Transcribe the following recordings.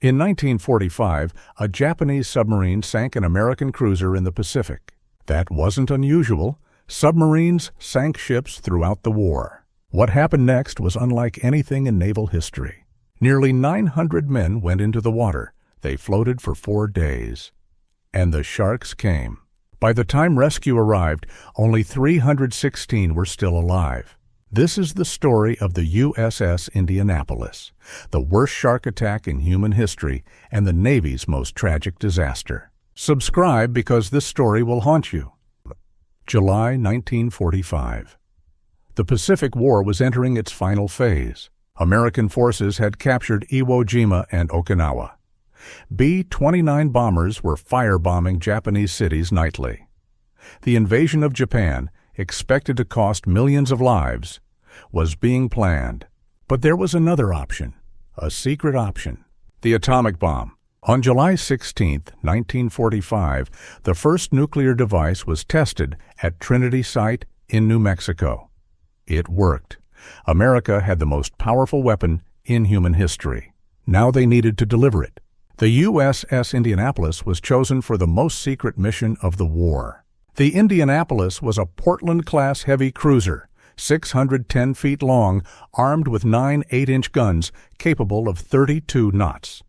In 1945, a Japanese submarine sank an American cruiser in the Pacific. That wasn't unusual. Submarines sank ships throughout the war. What happened next was unlike anything in naval history. Nearly 900 men went into the water. They floated for 4 days. And the sharks came. By the time rescue arrived, only 316 were still alive. This is the story of the USS Indianapolis, the worst shark attack in human history and the Navy's most tragic disaster. Subscribe because this story will haunt you. July 1945. The Pacific War was entering its final phase. American forces had captured Iwo Jima and Okinawa. B-29 bombers were firebombing Japanese cities nightly. The invasion of Japan, expected to cost millions of lives, was being planned. But there was another option, a secret option, the atomic bomb. On July 16, 1945, the first nuclear device was tested at Trinity Site in New Mexico. It worked. America had the most powerful weapon in human history. Now they needed to deliver it. The USS Indianapolis was chosen for the most secret mission of the war. The Indianapolis was a Portland-class heavy cruiser, 610 feet long, armed with 9 8-inch guns capable of 32 knots.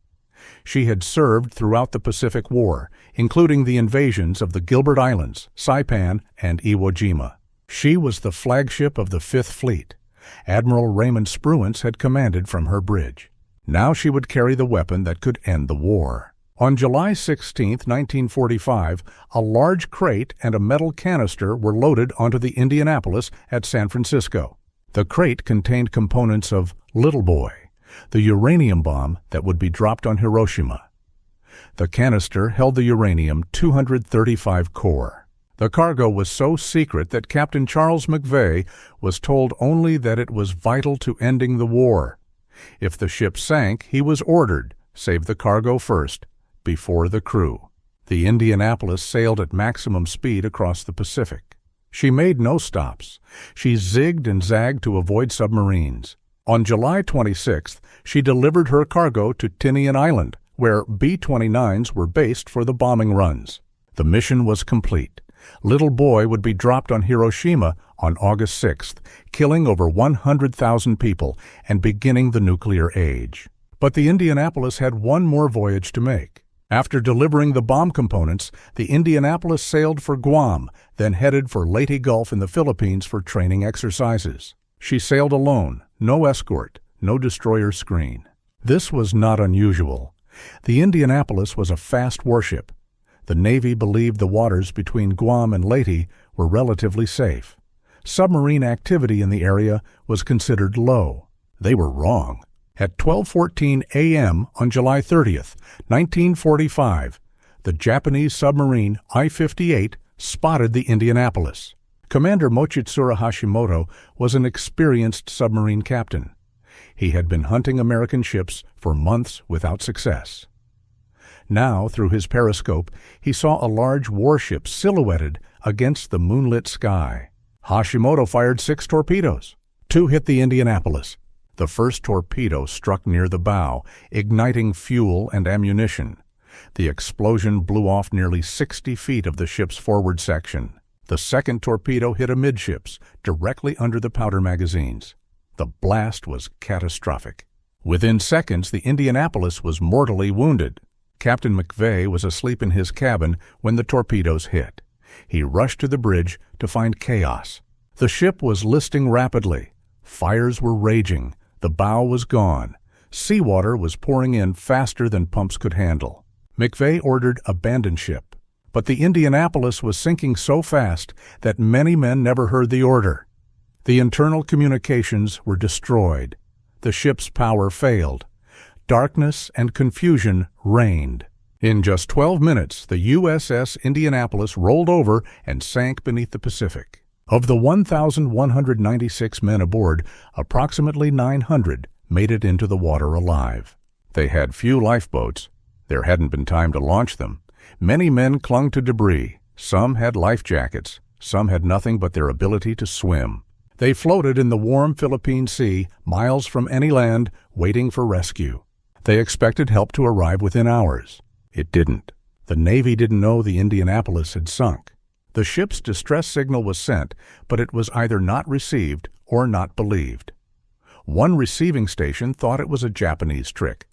She had served throughout the Pacific War, including the invasions of the Gilbert Islands, Saipan, and Iwo Jima. She was the flagship of the Fifth Fleet. Admiral Raymond Spruance had commanded from her bridge. Now she would carry the weapon that could end the war. On July 16, 1945, a large crate and a metal canister were loaded onto the Indianapolis at San Francisco. The crate contained components of Little Boy, the uranium bomb that would be dropped on Hiroshima. The canister held the uranium-235 core. The cargo was so secret that Captain Charles McVay was told only that it was vital to ending the war. If the ship sank, he was ordered, save the cargo first, before the crew. The Indianapolis sailed at maximum speed across the Pacific. She made no stops. She zigged and zagged to avoid submarines. On July 26th, she delivered her cargo to Tinian Island, where B-29s were based for the bombing runs. The mission was complete. Little Boy would be dropped on Hiroshima on August 6th, killing over 100,000 people and beginning the nuclear age. But the Indianapolis had one more voyage to make. After delivering the bomb components, the Indianapolis sailed for Guam, then headed for Leyte Gulf in the Philippines for training exercises. She sailed alone, no escort, no destroyer screen. This was not unusual. The Indianapolis was a fast warship. The Navy believed the waters between Guam and Leyte were relatively safe. Submarine activity in the area was considered low. They were wrong. At 12:14 a.m. on July 30th, 1945, the Japanese submarine I-58 spotted the Indianapolis. Commander Mochitsura Hashimoto was an experienced submarine captain. He had been hunting American ships for months without success. Now, through his periscope, he saw a large warship silhouetted against the moonlit sky. Hashimoto fired 6 torpedoes. 2 hit the Indianapolis. The first torpedo struck near the bow, igniting fuel and ammunition. The explosion blew off nearly 60 feet of the ship's forward section. The second torpedo hit amidships, directly under the powder magazines. The blast was catastrophic. Within seconds, the Indianapolis was mortally wounded. Captain McVay was asleep in his cabin when the torpedoes hit. He rushed to the bridge to find chaos. The ship was listing rapidly. Fires were raging. The bow was gone. Seawater was pouring in faster than pumps could handle. McVay ordered abandon ship. But the Indianapolis was sinking so fast that many men never heard the order. The internal communications were destroyed. The ship's power failed. Darkness and confusion reigned. In just 12 minutes, the USS Indianapolis rolled over and sank beneath the Pacific. Of the 1,196 men aboard, approximately 900 made it into the water alive. They had few lifeboats. There hadn't been time to launch them. Many men clung to debris. Some had life jackets. Some had nothing but their ability to swim. They floated in the warm Philippine Sea, miles from any land, waiting for rescue. They expected help to arrive within hours. It didn't. The Navy didn't know the Indianapolis had sunk. The ship's distress signal was sent, but it was either not received or not believed. One receiving station thought it was a Japanese trick.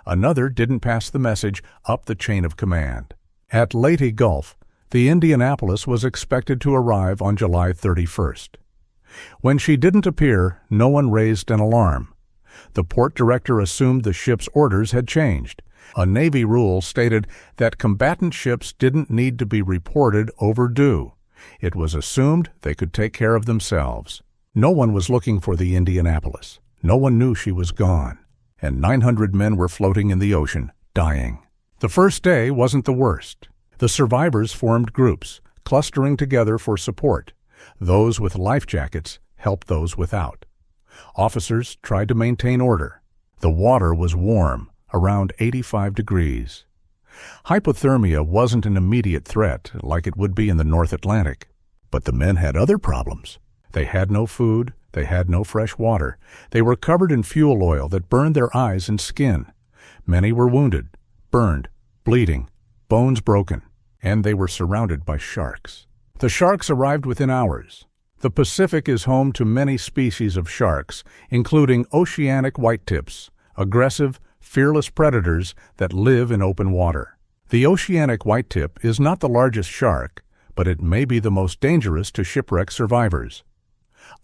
Another didn't pass the message up the chain of command. At Leyte Gulf, the Indianapolis was expected to arrive on July 31st. When she didn't appear, no one raised an alarm. The port director assumed the ship's orders had changed. A Navy rule stated that combatant ships didn't need to be reported overdue. It was assumed they could take care of themselves. No one was looking for the Indianapolis. No one knew she was gone. And 900 men were floating in the ocean, dying. The first day wasn't the worst. The survivors formed groups, clustering together for support. Those with life jackets helped those without. Officers tried to maintain order. The water was warm, around 85 degrees. Hypothermia wasn't an immediate threat like it would be in the North Atlantic. But the men had other problems. They had no food, they had no fresh water. They were covered in fuel oil that burned their eyes and skin. Many were wounded, burned, bleeding, bones broken, and they were surrounded by sharks. The sharks arrived within hours. The Pacific is home to many species of sharks, including oceanic whitetips, aggressive, fearless predators that live in open water. The oceanic whitetip is not the largest shark, but it may be the most dangerous to shipwreck survivors.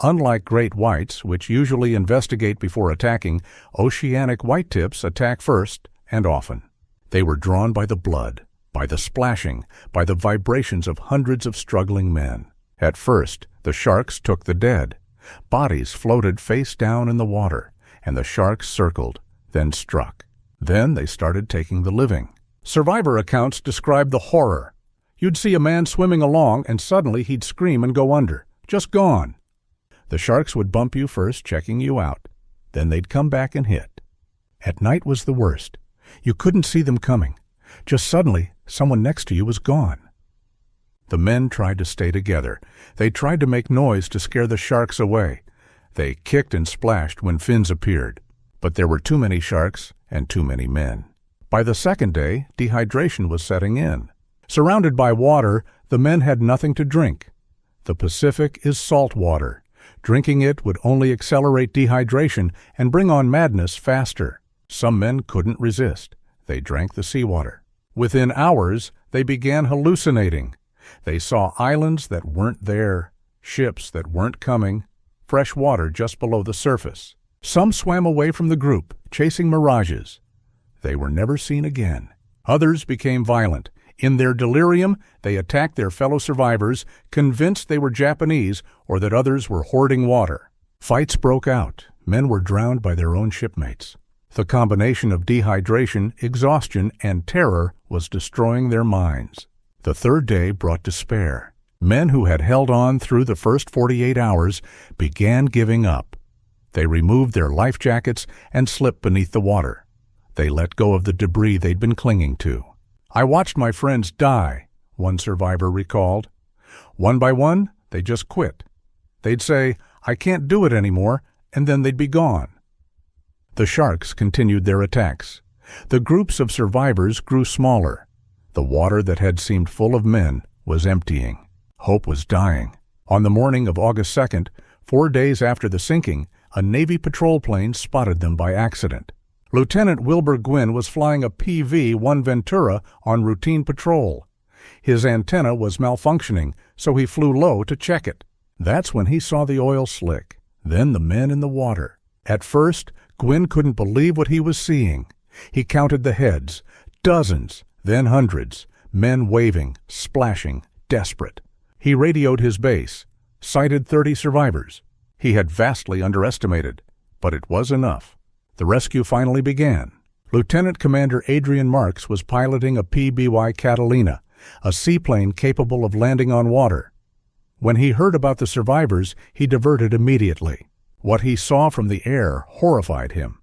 Unlike great whites, which usually investigate before attacking, oceanic whitetips attack first and often. They were drawn by the blood, by the splashing, by the vibrations of hundreds of struggling men. At first, the sharks took the dead. Bodies floated face down in the water, and the sharks circled, then struck. Then they started taking the living. Survivor accounts describe the horror. You'd see a man swimming along, and suddenly he'd scream and go under. Just gone. The sharks would bump you first, checking you out. Then they'd come back and hit. At night was the worst. You couldn't see them coming. Just suddenly, someone next to you was gone. The men tried to stay together. They tried to make noise to scare the sharks away. They kicked and splashed when fins appeared. But there were too many sharks and too many men. By the second day, dehydration was setting in. Surrounded by water, the men had nothing to drink. The Pacific is salt water. Drinking it would only accelerate dehydration and bring on madness faster. Some men couldn't resist. They drank the seawater. Within hours, they began hallucinating. They saw islands that weren't there, ships that weren't coming, fresh water just below the surface. Some swam away from the group, chasing mirages. They were never seen again. Others became violent. In their delirium, they attacked their fellow survivors, convinced they were Japanese or that others were hoarding water. Fights broke out. Men were drowned by their own shipmates. The combination of dehydration, exhaustion, and terror was destroying their minds. The third day brought despair. Men who had held on through the first 48 hours began giving up. They removed their life jackets and slipped beneath the water. They let go of the debris they'd been clinging to. "I watched my friends die," one survivor recalled. One by one, they just quit. They'd say, "I can't do it anymore," and then they'd be gone. The sharks continued their attacks. The groups of survivors grew smaller. The water that had seemed full of men was emptying. Hope was dying. On the morning of August 2nd, 4 days after the sinking, a Navy patrol plane spotted them by accident. Lieutenant Wilbur Gwynn was flying a PV-1 Ventura on routine patrol. His antenna was malfunctioning, so he flew low to check it. That's when he saw the oil slick, then the men in the water. At first, Gwynn couldn't believe what he was seeing. He counted the heads, dozens, then hundreds, men waving, splashing, desperate. He radioed his base, cited 30 survivors. He had vastly underestimated, but it was enough. The rescue finally began. Lieutenant Commander Adrian Marks was piloting a PBY Catalina, a seaplane capable of landing on water. When he heard about the survivors, he diverted immediately. What he saw from the air horrified him.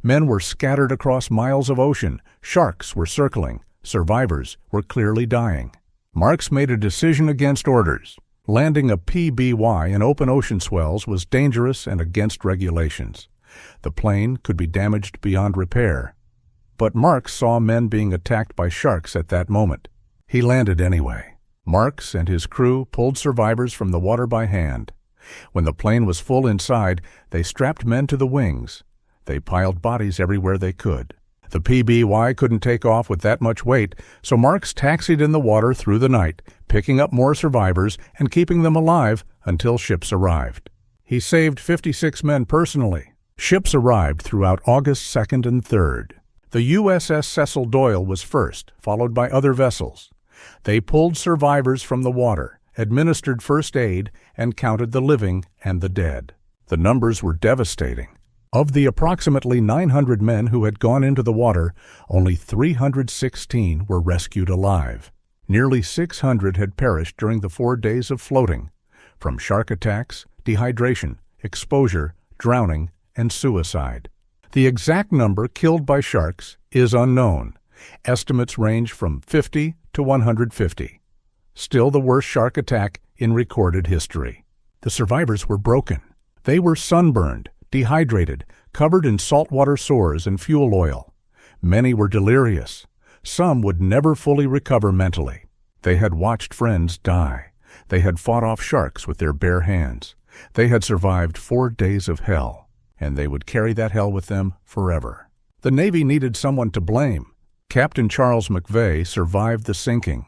Men were scattered across miles of ocean. Sharks were circling. Survivors were clearly dying. Marks made a decision against orders. Landing a PBY in open ocean swells was dangerous and against regulations. The plane could be damaged beyond repair. But Marks saw men being attacked by sharks at that moment. He landed anyway. Marks and his crew pulled survivors from the water by hand. When the plane was full inside, they strapped men to the wings. They piled bodies everywhere they could. The PBY couldn't take off with that much weight, so Marks taxied in the water through the night, picking up more survivors and keeping them alive until ships arrived. He saved 56 men personally. Ships arrived throughout August 2nd and 3rd. The USS Cecil Doyle was first, followed by other vessels. They pulled survivors from the water, administered first aid, and counted the living and the dead. The numbers were devastating. Of the approximately 900 men who had gone into the water, only 316 were rescued alive. Nearly 600 had perished during the 4 days of floating, from shark attacks, dehydration, exposure, drowning, and suicide. The exact number killed by sharks is unknown. Estimates range from 50 to 150. Still the worst shark attack in recorded history. The survivors were broken. They were sunburned, dehydrated, covered in saltwater sores and fuel oil. Many were delirious. Some would never fully recover mentally. They had watched friends die. They had fought off sharks with their bare hands. They had survived 4 days of hell, and they would carry that hell with them forever. The Navy needed someone to blame. Captain Charles McVay survived the sinking.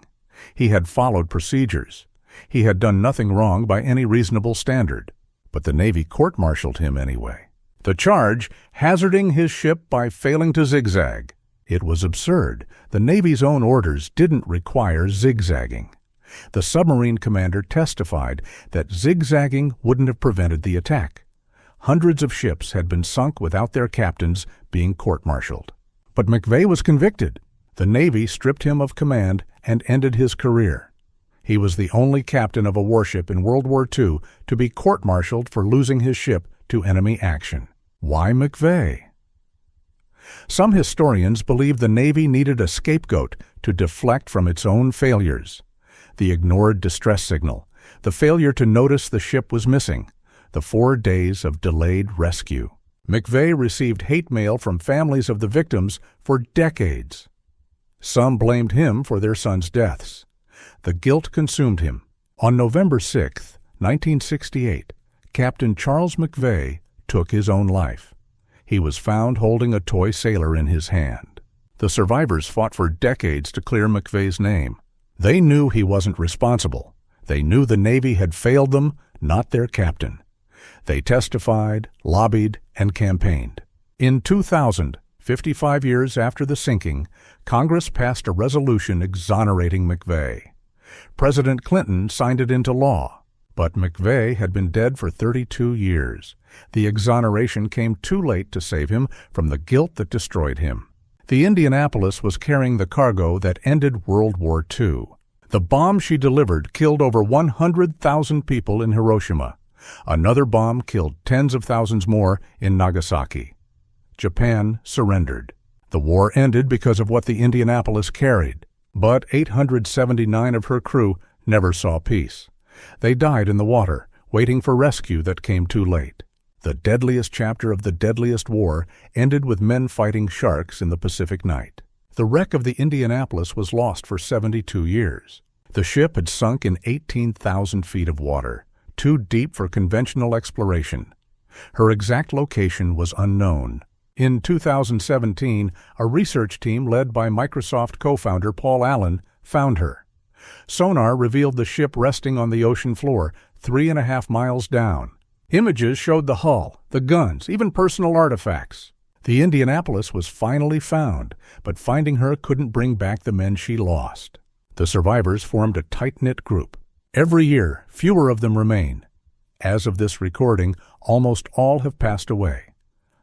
He had followed procedures. He had done nothing wrong by any reasonable standard. But the Navy court-martialed him anyway. The charge, hazarding his ship by failing to zigzag. It was absurd. The Navy's own orders didn't require zigzagging. The submarine commander testified that zigzagging wouldn't have prevented the attack. Hundreds of ships had been sunk without their captains being court-martialed. But McVay was convicted. The Navy stripped him of command and ended his career. He was the only captain of a warship in World War II to be court-martialed for losing his ship to enemy action. Why McVay? Some historians believe the Navy needed a scapegoat to deflect from its own failures. The ignored distress signal, the failure to notice the ship was missing, the 4 days of delayed rescue. McVay received hate mail from families of the victims for decades. Some blamed him for their sons' deaths. The guilt consumed him. On November 6, 1968, Captain Charles McVay took his own life. He was found holding a toy sailor in his hand. The survivors fought for decades to clear McVay's name. They knew he wasn't responsible. They knew the Navy had failed them, not their captain. They testified, lobbied, and campaigned. In 2000, 55 years after the sinking, Congress passed a resolution exonerating McVay. President Clinton signed it into law, but McVay had been dead for 32 years. The exoneration came too late to save him from the guilt that destroyed him. The Indianapolis was carrying the cargo that ended World War II. The bomb she delivered killed over 100,000 people in Hiroshima. Another bomb killed tens of thousands more in Nagasaki. Japan surrendered. The war ended because of what the Indianapolis carried. But 879 of her crew never saw peace. They died in the water, waiting for rescue that came too late. The deadliest chapter of the deadliest war ended with men fighting sharks in the Pacific night. The wreck of the Indianapolis was lost for 72 years. The ship had sunk in 18,000 feet of water, too deep for conventional exploration. Her exact location was unknown. In 2017, a research team led by Microsoft co-founder Paul Allen found her. Sonar revealed the ship resting on the ocean floor, 3.5 miles down. Images showed the hull, the guns, even personal artifacts. The Indianapolis was finally found, but finding her couldn't bring back the men she lost. The survivors formed a tight-knit group. Every year, fewer of them remain. As of this recording, almost all have passed away.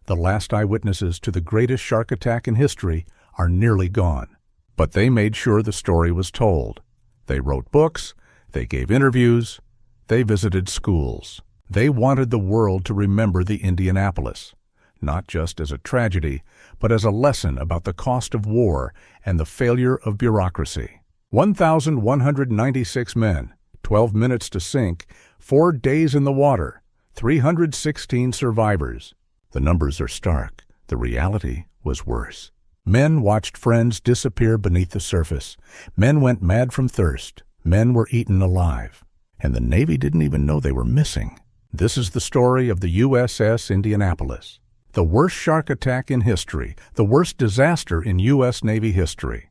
The last eyewitnesses to the greatest shark attack in history are nearly gone. But they made sure the story was told. They wrote books, they gave interviews, they visited schools. They wanted the world to remember the Indianapolis, not just as a tragedy, but as a lesson about the cost of war and the failure of bureaucracy. 1,196 men, 12 minutes to sink, 4 days in the water, 316 survivors. The numbers are stark. The reality was worse. Men watched friends disappear beneath the surface. Men went mad from thirst. Men were eaten alive. And the Navy didn't even know they were missing. This is the story of the USS Indianapolis. The worst shark attack in history, the worst disaster in U.S. Navy history.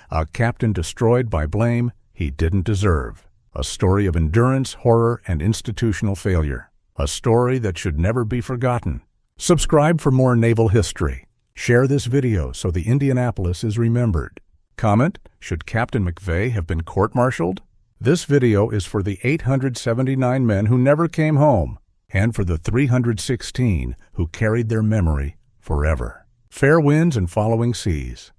A captain destroyed by blame he didn't deserve. A story of endurance, horror, and institutional failure. A story that should never be forgotten. Subscribe for more naval history. Share this video so the Indianapolis is remembered. Comment, should Captain McVay have been court-martialed? This video is for the 879 men who never came home, and for the 316 who carried their memory forever. Fair winds and following seas.